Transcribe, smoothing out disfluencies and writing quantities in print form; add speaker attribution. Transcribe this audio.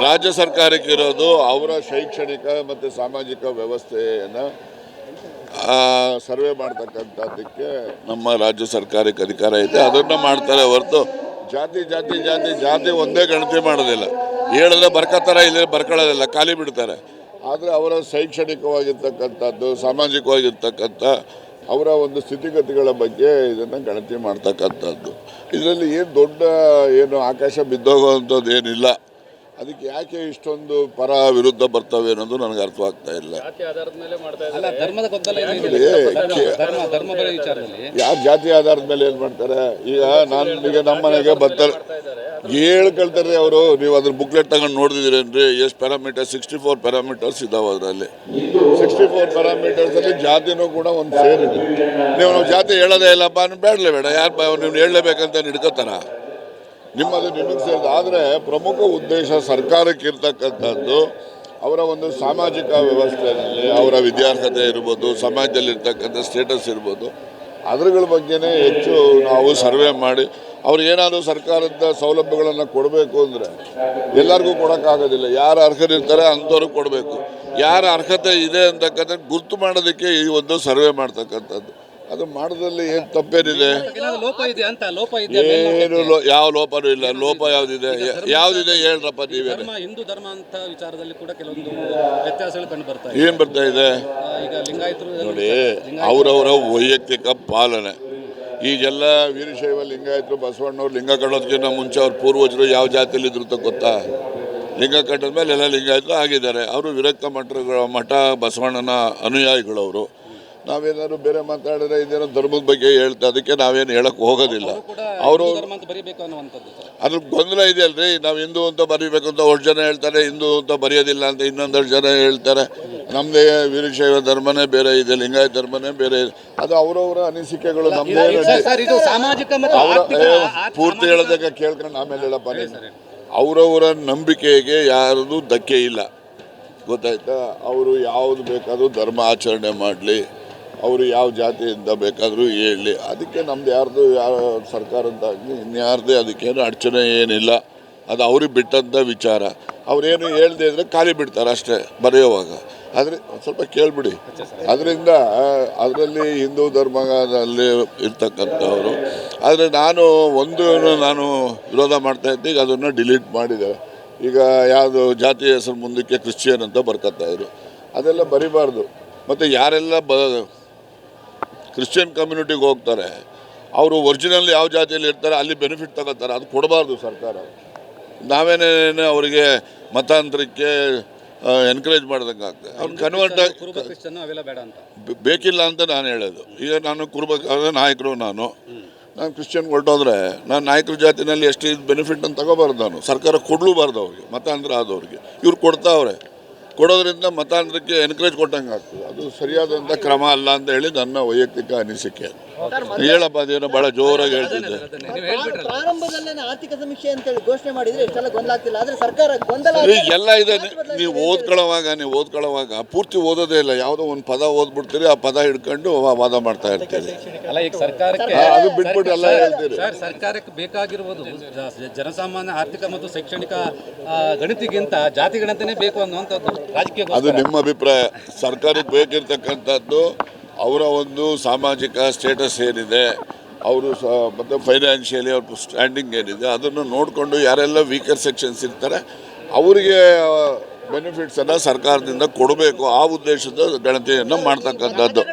Speaker 1: ರಾಜ್ಯ ಸರ್ಕಾರಕ್ಕೆ ಇರೋದು ಅವರ ಶೈಕ್ಷಣಿಕ ಮತ್ತು ಸಾಮಾಜಿಕ ವ್ಯವಸ್ಥೆಯನ್ನು ಸರ್ವೆ ಮಾಡ್ತಕ್ಕಂಥದ್ದಕ್ಕೆ ನಮ್ಮ ರಾಜ್ಯ ಸರ್ಕಾರಕ್ಕೆ ಅಧಿಕಾರ ಇದೆ. ಅದನ್ನು ಮಾಡ್ತಾರೆ ಹೊರತು ಜಾತಿ ಜಾತಿ ಜಾತಿ ಜಾತಿ ಒಂದೇ ಗಣತಿ ಮಾಡೋದಿಲ್ಲ. ಹೇಳಿದ್ರೆ ಬರ್ಕೋತಾರೆ, ಇಲ್ಲೇ ಬರ್ಕೊಳ್ಳೋದಿಲ್ಲ, ಖಾಲಿ ಬಿಡ್ತಾರೆ. ಆದರೆ ಅವರ ಶೈಕ್ಷಣಿಕವಾಗಿರ್ತಕ್ಕಂಥದ್ದು, ಸಾಮಾಜಿಕವಾಗಿರ್ತಕ್ಕಂಥ ಅವರ ಒಂದು ಸ್ಥಿತಿಗತಿಗಳ ಬಗ್ಗೆ ಇದನ್ನು ಗಣತಿ ಮಾಡ್ತಕ್ಕಂಥದ್ದು. ಇದರಲ್ಲಿ ಏನು ದೊಡ್ಡ ಆಕಾಶ ಬಿದ್ದೋಗುವಂಥದ್ದು ಏನಿಲ್ಲ. ಅದಕ್ಕೆ ಯಾಕೆ ಇಷ್ಟೊಂದು ಪರ ವಿರುದ್ಧ ಬರ್ತವೆ ಅನ್ನೋದು ನನಗೆ ಅರ್ಥವಾಗ್ತಾ ಇಲ್ಲ. ಯಾರು ಜಾತಿ ಆಧಾರದ ಮೇಲೆ ಏನು ಮಾಡ್ತಾರೆ? ಈಗ ನಮ್ಮ ಮನೆಗೆ ಬರ್ತಾರೆ, ಹೇಳ್ಕೊಳ್ತಾರೆ ಅವರು. ನೀವು ಅದ್ರ ಬುಕ್ಲೆಟ್ ತಗೊಂಡು ನೋಡಿದಿರೇನ್ರಿ? ಎಷ್ಟು ಪ್ಯಾರಾಮೀಟರ್ಸ್? 64 ಪ್ಯಾರಾಮೀಟರ್ಸ್ ಇದಾವೆ. ಅದರಲ್ಲಿ 64 ಪ್ಯಾರಾಮೀಟರ್ಸಲ್ಲಿ ಜಾತಿನೂ ಕೂಡ ಒಂದು ಸೇರಿದೆ. ನೀವು ಜಾತಿ ಹೇಳೋದೇ ಇಲ್ಲಪ್ಪ, ಬೇಡಲೇ ಬೇಡ, ಯಾರು ನೀವು ಹೇಳಲೇಬೇಕಂತ ಹಿಡ್ಕೋತಾರ? ನಿಮ್ಮದು ನಿಮಗೆ ಸೇರಿದ. ಆದರೆ ಪ್ರಮುಖ ಉದ್ದೇಶ ಸರ್ಕಾರಕ್ಕೆ ಇರ್ತಕ್ಕಂಥದ್ದು ಅವರ ಒಂದು ಸಾಮಾಜಿಕ ವ್ಯವಸ್ಥೆಯಲ್ಲಿ ಅವರ ವಿದ್ಯಾರ್ಹತೆ ಇರ್ಬೋದು, ಸಮಾಜದಲ್ಲಿರ್ತಕ್ಕಂಥ ಸ್ಟೇಟಸ್ ಇರ್ಬೋದು, ಅದ್ರಗಳ ಬಗ್ಗೆನೇ ಹೆಚ್ಚು ನಾವು ಸರ್ವೆ ಮಾಡಿ ಅವ್ರಿಗೇನಾದರೂ ಸರ್ಕಾರದ ಸೌಲಭ್ಯಗಳನ್ನು ಕೊಡಬೇಕು ಅಂದರೆ ಎಲ್ಲರಿಗೂ ಕೊಡೋಕ್ಕಾಗೋದಿಲ್ಲ. ಯಾರು ಅರ್ಹರಿರ್ತಾರೆ ಅಂಥವ್ರಿಗೆ ಕೊಡಬೇಕು. ಯಾರ ಅರ್ಹತೆ ಇದೆ ಅಂತಕ್ಕಂಥ ಗುರ್ತು ಮಾಡೋದಕ್ಕೆ ಈ ಒಂದು ಸರ್ವೆ ಮಾಡ್ತಕ್ಕಂಥದ್ದು. ಅದು ಮಾಡೋದ್ರಲ್ಲಿ ಏನು ತಪ್ಪೇನಿದೆ? ಏನು ಯಾವ ಲೋಪನೂ ಇಲ್ಲ. ಲೋಪ ಯಾವುದಿದೆ? ಯಾವುದಿದೆ ಹೇಳ್ರಪ್ಪ ನೀವೇ.
Speaker 2: ಹಿಂದೂ ಧರ್ಮ ಅಂತ ವಿಚಾರದಲ್ಲಿ ಕೂಡ ಕೆಲವೊಂದು ವ್ಯತ್ಯಾಸಗಳು ಕಂಡು ಬರ್ತಾ
Speaker 1: ಏನು ಬರ್ತಾ ಇದೆ ನೋಡಿ. ಅವರವರ ವೈಯಕ್ತಿಕ ಪಾಲನೆ. ಈಗೆಲ್ಲ ವೀರಶೈವ ಲಿಂಗಾಯತರು, ಬಸವಣ್ಣವ್ರು ಲಿಂಗ ಕಟ್ಟೋದಕ್ಕಿಂತ ಮುಂಚೆ ಅವ್ರ ಪೂರ್ವಜರು ಯಾವ ಜಾತಿಯಲ್ಲಿ ಇದ್ರು ಗೊತ್ತಾ? ಲಿಂಗ ಕಟ್ಟದ ಮೇಲೆ ಎಲ್ಲ ಲಿಂಗಾಯತರು ಆಗಿದ್ದಾರೆ. ಅವರು ವಿರಕ್ತ ಮಠ ಬಸವಣ್ಣನ ಅನುಯಾಯಿಗಳವರು. ನಾವೇನಾದ್ರು ಬೇರೆ ಮಾತಾಡಿದ್ರೆ ಇದೇನೋ ಧರ್ಮದ ಬಗ್ಗೆ ಹೇಳ್ತಾ, ಅದಕ್ಕೆ ನಾವೇನು ಹೇಳಕ್ಕೆ ಹೋಗೋದಿಲ್ಲ. ಅವರು ಅದ್ರ ಗೊಂದಲ ಇದೆಯಲ್ರಿ. ನಾವು ಹಿಂದೂ ಅಂತ ಬರೀಬೇಕು ಅಂತ 1 ಜನ ಹೇಳ್ತಾರೆ, ಹಿಂದೂ ಅಂತ ಬರೆಯೋದಿಲ್ಲ ಅಂತ ಇನ್ನೊಂದಷ್ಟು ಜನ ಹೇಳ್ತಾರೆ. ನಮ್ಮದೇ ವೀರಶೈವ ಧರ್ಮನೇ ಬೇರೆ ಇದೆ, ಲಿಂಗಾಯತ ಧರ್ಮನೇ ಬೇರೆ ಇದೆ. ಅದು ಅವರವರ ಅನಿಸಿಕೆಗಳು. ನಮ್ಮದೇ ಪೂರ್ತಿ ಹೇಳೋದಕ್ಕೆ ಕೇಳ್ಕೊಂಡು ಆಮೇಲೆ ಹೇಳಪ್ಪ. ಅವರವರ ನಂಬಿಕೆಗೆ ಯಾರದು ಧಕ್ಕೆ ಇಲ್ಲ, ಗೊತ್ತಾಯ್ತಾ? ಅವರು ಯಾವುದು ಬೇಕಾದರೂ ಧರ್ಮ ಆಚರಣೆ ಮಾಡಲಿ, ಅವರು ಯಾವ ಜಾತಿಯಿಂದ ಬೇಕಾದರೂ ಹೇಳಲಿ. ಅದಕ್ಕೆ ನಮ್ದು ಯಾರ್ದು ಯಾವ ಸರ್ಕಾರದ್ದಾಗಲಿ ಇನ್ಯಾರದೇ ಅದಕ್ಕೇನು ಅಡಚಣೆ ಏನಿಲ್ಲ. ಅದು ಅವ್ರಿಗೆ ಬಿಟ್ಟಂಥ ವಿಚಾರ. ಅವರೇನು ಹೇಳ್ದೆ ಇದ್ರೆ ಖಾಲಿ ಬಿಡ್ತಾರೆ ಅಷ್ಟೇ ಬರೆಯುವಾಗ. ಆದರೆ ಸ್ವಲ್ಪ ಕೇಳಿಬಿಡಿ. ಅದರಿಂದ ಅದರಲ್ಲಿ ಹಿಂದೂ ಧರ್ಮದಲ್ಲಿ ಇರ್ತಕ್ಕಂಥವರು. ಆದರೆ ನಾನು ವಿರೋಧ ಮಾಡ್ತಾಯಿದ್ದೆ. ಈಗ ಅದನ್ನು ಡಿಲೀಟ್ ಮಾಡಿದೆ. ಈಗ ಯಾವುದು ಜಾತಿ ಹೆಸರು ಮುಂದಕ್ಕೆ ಕ್ರಿಶ್ಚಿಯನ್ ಅಂತ ಬರ್ಕೊತಾಯಿದ್ರು. ಅದೆಲ್ಲ ಬರಿಬಾರ್ದು. ಮತ್ತು ಯಾರೆಲ್ಲ ಕ್ರಿಶ್ಚಿಯನ್ ಕಮ್ಯುನಿಟಿಗೆ ಹೋಗ್ತಾರೆ, ಅವರು ಒರಿಜಿನಲ್ ಯಾವ ಜಾತಿಯಲ್ಲಿ ಇರ್ತಾರೆ ಅಲ್ಲಿ ಬೆನಿಫಿಟ್ ತಗೋತಾರೆ. ಅದು ಕೊಡಬಾರ್ದು ಸರ್ಕಾರ. ನಾವೇನೇನು ಅವರಿಗೆ ಮತಾಂತರಕ್ಕೆ ಎನ್ಕರೇಜ್ ಮಾಡ್ದಂಗೆ ಆಗ್ತದೆ. ಅವ್ನು ಕನ್ವರ್ಟ್ ಬೇಕಿಲ್ಲ ಅಂತ ನಾನು ಹೇಳೋದು. ಈಗ ನಾನು ನಾಯಕರು, ನಾನು ಕ್ರಿಶ್ಚಿಯನ್ ಹೊರಟೋದ್ರೆ ನಾನು ನಾಯಕರ ಜಾತಿನಲ್ಲಿ ಎಷ್ಟು ಬೆನಿಫಿಟ್ ಅಂತ ತಗೋಬಾರ್ದು. ನಾನು ಸರ್ಕಾರ ಕೊಡಲೂಬಾರ್ದು ಅವ್ರಿಗೆ, ಮತಾಂತರ ಆದವ್ರಿಗೆ. ಇವ್ರು ಕೊಡ್ತಾವ್ರೆ. ಕೊಡೋದ್ರಿಂದ ಮತಾಂತರಕ್ಕೆ ಎನ್ಕರೇಜ್ ಕೊಟ್ಟಂಗೆ ಆಗ್ತದೆ. ಅದು ಸರಿಯಾದಂಥ ಕ್ರಮ ಅಲ್ಲ ಅಂತ ಹೇಳಿ ನನ್ನ ವೈಯಕ್ತಿಕ ಅನಿಸಿಕೆ. ಹೇಳಪ್ಪ, ಅದೇನೋ ಭಾಳ ಜೋರಾಗಿ ಹೇಳ್ತಿದ್ದೆ.
Speaker 3: ಆರ್ಥಿಕ ಸಮೀಕ್ಷೆ ಅಂತ ಹೇಳಿ ಘೋಷಣೆ ಮಾಡಿದ್ರೆ ಸರ್ಕಾರ
Speaker 1: ಎಲ್ಲ ಇದೆ. ನೀವು ಓದ್ಕೊಳ್ಳೋವಾಗ ಪೂರ್ತಿ ಓದೋದೇ ಇಲ್ಲ. ಯಾವುದೋ ಒಂದು ಪದ ಓದ್ಬಿಡ್ತೀರಿ, ಆ ಪದ ಹಿಡ್ಕೊಂಡು ವಾದ ಮಾಡ್ತಾ ಇರ್ತೀರಿ. ಅದು ಬಿಟ್ಬಿಟ್ಟು ಎಲ್ಲ ಹೇಳ್ತೀರಿ.
Speaker 2: ಸರ್ಕಾರಕ್ಕೆ ಬೇಕಾಗಿರುವುದು ಜನಸಾಮಾನ್ಯ ಆರ್ಥಿಕ ಮತ್ತು ಶೈಕ್ಷಣಿಕ ಗಣತಿಗಿಂತ ಜಾತಿ ಗಣತಿನೇ ಬೇಕು ಅನ್ನುವಂಥದ್ದು ರಾಜಕೀಯ. ಅದು
Speaker 1: ನಿಮ್ಮ ಅಭಿಪ್ರಾಯ. ಸರ್ಕಾರಕ್ಕೆ ಬೇಕಿರ್ತಕ್ಕಂಥದ್ದು ಅವರ ಒಂದು ಸಾಮಾಜಿಕ ಸ್ಟೇಟಸ್ ಏನಿದೆ, ಅವರು ಮತ್ತು ಫೈನಾನ್ಷಿಯಲಿ ಅವ್ರ ಸ್ಟ್ಯಾಂಡಿಂಗ್ ಏನಿದೆ ಅದನ್ನು ನೋಡಿಕೊಂಡು ಯಾರೆಲ್ಲ ವೀಕರ್ ಸೆಕ್ಷನ್ಸ್ ಇರ್ತಾರೆ ಅವರಿಗೆ ಬೆನಿಫಿಟ್ಸನ್ನು ಸರ್ಕಾರದಿಂದ ಕೊಡಬೇಕು. ಆ ಉದ್ದೇಶದ ಗಣತಿಯನ್ನು ಮಾಡ್ತಕ್ಕಂಥದ್ದು.